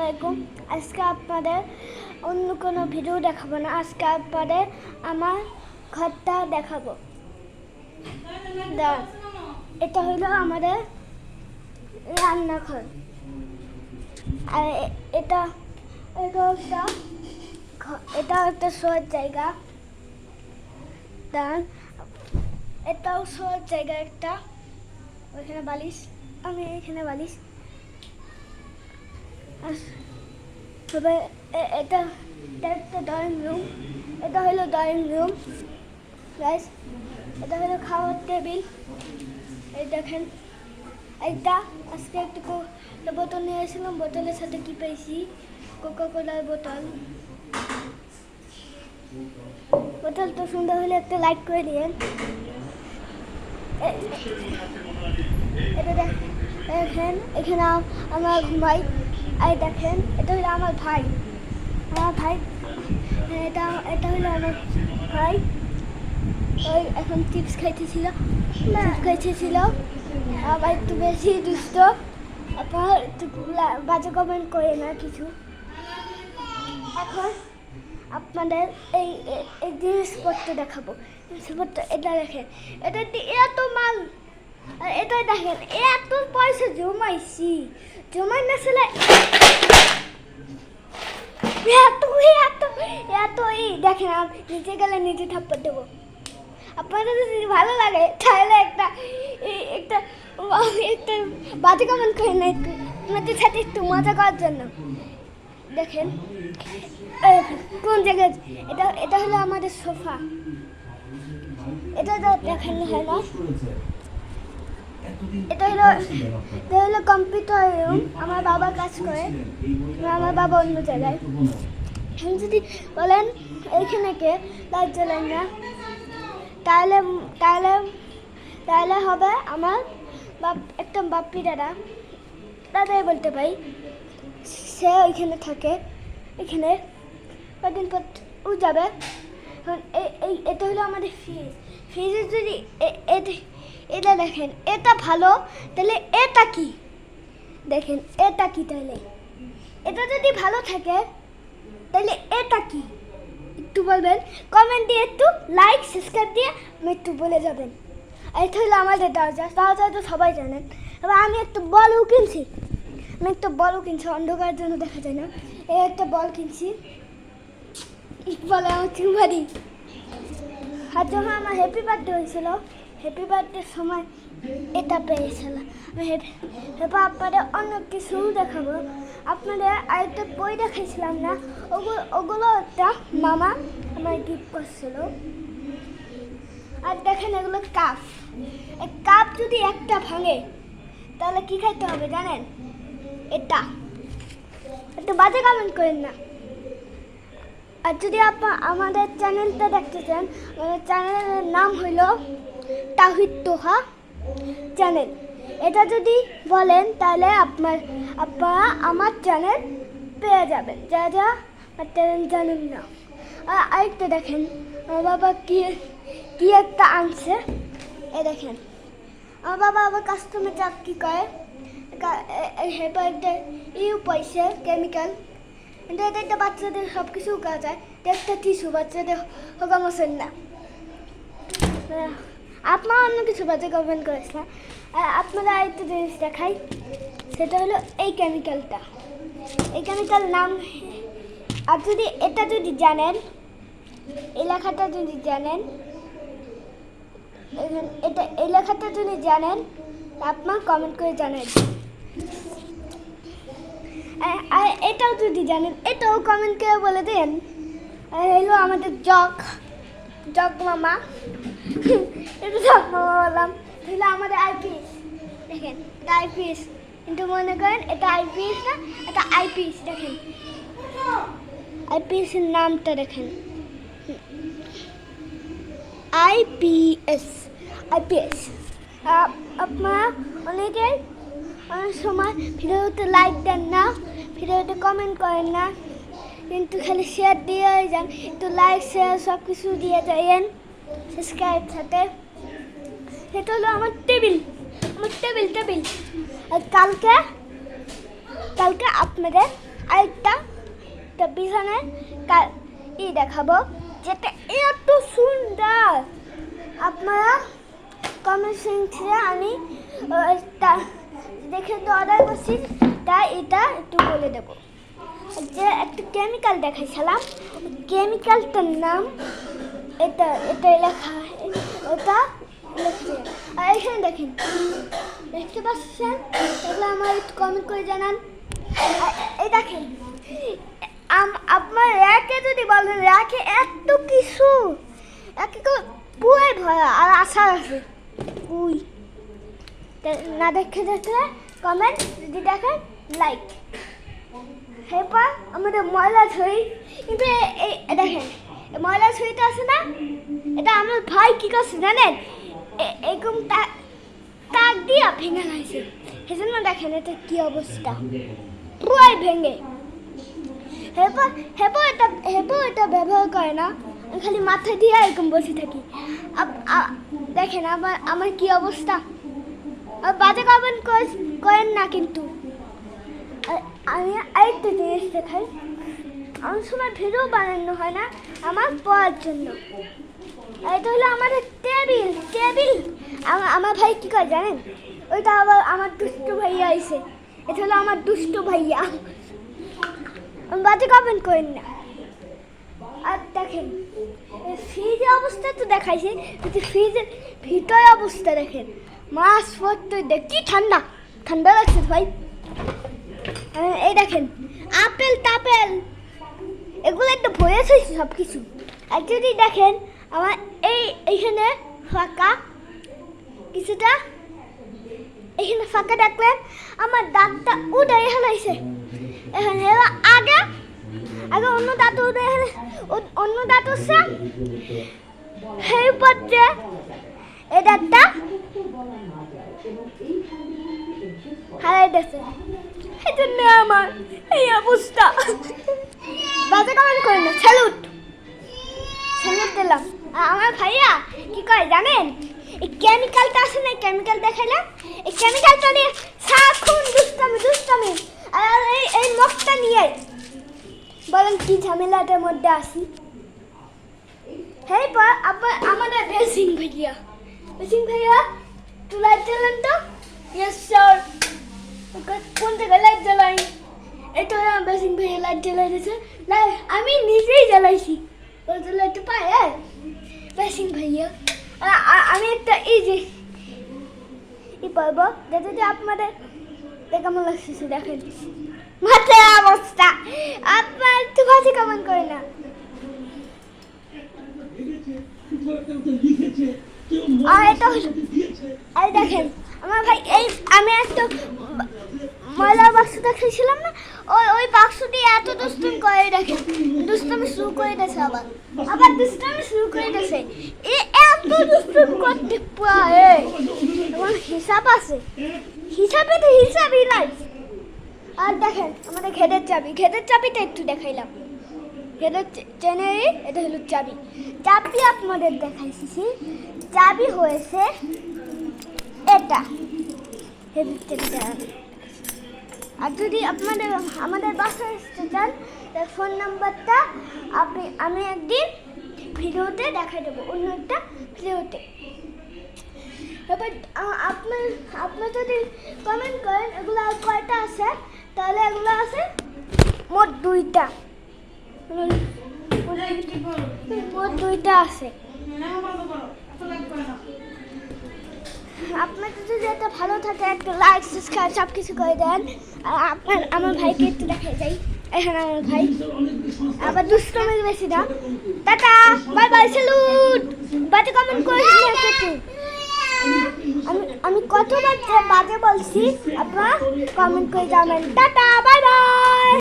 আলাইকুম। আজকে আপনাদের অন্য কোনো ভিডিও দেখাবো না, আজকে আপনাদের আমার ঘরটা দেখাবো। এটা হলো আমাদের রান্নাঘর, আর এটা একটা শোয়ার জায়গা। এটাও শোয়ার জায়গা একটা, ওইখানে বালিশ, আমি এখানে বালিশ। তবে এটা একটা ড্রয়িং রুম, এটা হলো ড্রয়িং রুম গাইস। এটা হলো খাওয়ার টেবিল। এই দেখেন, এইটা আজকে একটু বোতল নিয়ে এসেছিলাম, বোতলের সাথে কি পেয়েছি, কোকা কোলার বোতল। বোতলটা সুন্দর হলে একটা লাইক করে দিয়েন। এটা দেখেন, এখানে আমার ঘুমাই। এই দেখেন, এটা হলো আমার ভাই। এটা হলো আমার ভাই। ওই এখন চিপস খাইতেছিল, আবার একটু বেশি দুষ্ট। আপনার একটু বাজে কমেন্ট করে না কিছু। এখন আপনাদের এই জিনিসপত্র দেখাবো। জিনিসপত্র এটা দেখেন, এটা এত মাল, আর এটা দেখেন এত পয়সা জমাই না ছিল এত দেখেন। নিচে গেলে নিচে থাপ্পড় দেবো। আপনাদের যদি ভালো লাগে তাহলে একটা বাজে কমেন্ট করে না, একটু আপনাদের সাথে একটু মজা করার জন্য। দেখেন কোন জায়গায়, এটা হলো আমাদের সোফা। এটা দেখানো হয় না। এটা হলো কম্পিউটার রুম। আমার বাবা কাজ করে, আমার বাবা অন্য জায়গায়। যদি বলেন এইখানে কে লাইট জ্বালেন না, তাহলে হবে আমার একটা বাপ্পি দাদাই বলতে পারি। সে ওইখানে থাকে, এখানে কদিন পর ও যাবে। এটা হলো আমাদের ফ্রিজের যদি এটা দেখেন, এটা ভালো, তাহলে এটা কি দেখেন, এটা কি তাহলে এটা যদি ভালো থাকে তাহলে এটা কি একটু বলবেন কমেন্ট দিয়ে, একটু লাইক সাবস্ক্রাইব দিয়ে আমি একটু বলে যাবেন। এটা হলো আমাদের দরজা তো সবাই জানেন। এবার আমি একটা বলও কিনছি, অন্ধকারের জন্য দেখা যায় না। এই একটা বল কিনছি, বলে আমার চুমারি। আর যখন আমার হ্যাপি বার্থডে হয়েছিল, হ্যাপি বার্থডের সময় এটা পেয়েছিল। আমি এবার আপনাদের অন্য কিছু দেখাবো। আপনাদের আরেকটা বই দেখাইছিলাম না, ওগুলো একটা মামা আমার গিফট করছিল। আর দেখেন এগুলো কাপ। এই কাপ যদি একটা ভাঙে তাহলে কি খাইতে হবে জানেন? এটা একটু বাজে কমেন্ট করেন না। আর যদি আমাদের চ্যানেলটা দেখতে চান, আমাদের চ্যানেলের নাম হইল তাহিদ তোহা চ্যানেল। এটা যদি বলেন তাহলে আপনারা আমার চ্যানেল পেয়ে যাবেন, যা আমার চ্যানেল জানেন না। আর আরেকটা দেখেন, আমার বাবা কি একটা আনছে। এ দেখেন, আমার বাবা আবার কাস্টমার চাকরি করে, হেপারটা পাইছে কেমিক্যাল। এটা বাচ্চাদের সব কিছু কাজ যায়। একটা টিস্যু বাচ্চাদের হোকা মশান না। আপনারা অন্য কিছু বাজে কমেন্ট করেছে। আপনারা আরেকটা জিনিস দেখাই, সেটা হলো এই কেমিক্যালটা। এই কেমিক্যাল নাম, আর যদি এটা যদি জানেন, এই লেখাটা যদি জানেন, এই লেখাটা যদি জানেন আপনার কমেন্ট করে জানেন। আর এটাও যদি জানেন, এটাও কমেন্ট করে বলে দেন। হলো আমাদের জগ মামা। এটা জগ মামা বললাম, হলো আমাদের আইপিএস। দেখেন এটা আইপিএস, কিন্তু মনে করেন এটা আইপিএস না, এটা আইপিএস। দেখেন আইপিএসের নামটা দেখেন, আইপিএস। আপনারা অনেক সময় ভিডিওতে লাইক দেন না, ভিডিওতে কমেন্ট করেন না, কিন্তু খালি শেয়ার দিয়ে যান। একটু লাইক শেয়ার সব কিছু দিয়ে যাইয়েন সাবস্ক্রাইব সাথে। সেটা হলো আমার টেবিল। আর কালকে আপনাদের আরেকটা পিছনে দেখাবো, যেটা এত সুন্দর। আপনারা কমেন্ট সেকশনে আমি দেখে তো অর্ডার করছি, তাই এটা একটু বলে দেবো। যে একটা কেমিক্যাল দেখাইছিলাম, কেমিক্যালটার নাম এটা লেখা, ওটা লিখছে। আর এখানে দেখেন, দেখতে পাচ্ছেন? এগুলো আমার একটু কমেন্ট করে জানান। এই দেখেন, আপনার র্যাকে যদি বলেন, র্যাকে এত কিছু, একে পুরাই ভরা আর আশা আছে। না দেখে দেখলে কমেন্ট, যদি দেখেন লাইক। এরপর আমাদের ময়লা ছড়ি, কিন্তু দেখেন ময়লা ছড়িটা আছে না, এটা আমার ভাই কি করছে জানেন, এরকম তাক দিয়া ভেঙে গেছে। সেজন্য দেখেন এটা কি অবস্থা, পুরাই ভেঙে। হেপো এটা ব্যবহার করে না, খালি মাথা দিয়ে এরকম বসে থাকি। দেখেন আমার কি অবস্থা। বাজে কমেন্ট করেন না কিন্তু। আমি আরেকটা জিনিস দেখাই, অনেক সময় ভিডিও বানানো হয় না আমার পড়ার জন্য। এটা হলো আমাদের টেবিল। আমার ভাই কী করে জানেন, ওইটা আবার আমার দুষ্টু ভাইয়া আইছে। এটা হলো আমার দুষ্টু ভাইয়া। বাজে কমেন্ট করেন না। আর দেখেন ফ্রিজের অবস্থা তো দেখাইছে, কিন্তু ফ্রিজের ভিতরে অবস্থা দেখেন, মাছ পড়তে কি ঠান্ডা লাগছে ভাই। এই দেখেন আপেল টাপেল এগুলো একটা ভরে আছে সব কিছু। আর যদি দেখেন আমার এইখানে ফাঁকা কিছুটা, এখানে ফাঁকা দেখলেন আমার দাঁতটা উঠে হেলাইছে। এখন আগে অন্য দাঁত উঠে অন্য দাঁত হচ্ছে সেই পথে এই দাঁতটা হারাই দিয়েছে। এই জন্য আমার এই অবস্থা। বাজে কমেন্ট করেন না। স্যালুট দিলাম। আমার ভাইয়া কি করে জানেন, এই কেমিক্যালটা আছে না, কেমিক্যাল দেখাইলাম, এই কেমিক্যালটা নিয়ে সারাক্ষণ দুষ্টামি। আর এই মগটা নিয়ে বলেন কি ঝামেলাটার মধ্যে আসি। হ্যাঁ আমাদের বেসিং ভাইয়া একটু লাইট জ্বালান তো। Yes sir. কোন জায়গায় লাইট জ্বালাই? এটা আমার বেসিং ভাইয়া লাইট জ্বালাই দিয়েছে। আমি নিজেই জ্বালাইছি। ওই তো লাইট পায় বেসিং ভাইয়া। আমি একটা পারবো যাতে আপনাদের কেমন লাগছে দেখেন মাথায় অবস্থা। আপনার একটু বাজে কমেন্ট করে না। আর এটা এই দেখেন আমার ভাই, আমি একটা ময়লার বাক্স দেখেছিলাম না, ওই বাক্স দিয়ে এত দুষ্টুমি করে। দেখেন দুষ্টুমি শুরু করে দিয়েছে, আবার দুষ্টুমি শুরু করে দিয়েছে। এত দুষ্টুমি করতে পারে, হিসাব আছে, হিসাবই নাই। আর দেখেন আমাদের ঘেদের চাবিটা একটু দেখাইলাম। ঘেদের চেনেরই এটা হলো চাবি আপনাদের দেখাইছি। চাবি হয়েছে এটা। আর যদি আমাদের বাসায় আসতে চান, তার ফোন নাম্বারটা আমি একদিন ভিডিওতে দেখাই দেবো, অন্য একটা ভিডিওতে। এবার আপনার যদি কমেন্ট করেন এগুলো আর কয়টা আছে, তাহলে এগুলো আছে মোট 2টা। আছে। আপনাদের যদি একটা ভালো থাকে একটা লাইক সাবস্ক্রাইব সব কিছু করে দেন। আর আমার ভাইকে একটু দেখাই যাই। এখানে আমার ভাই আবার দুষ্টমি বেশি না। Tata bye bye, salute. বাজে কমেন্ট করেছি একটু। আমি কতবার বাজে বলছি, আপনারা কমেন্ট করে জানাবেন। Tata bye bye.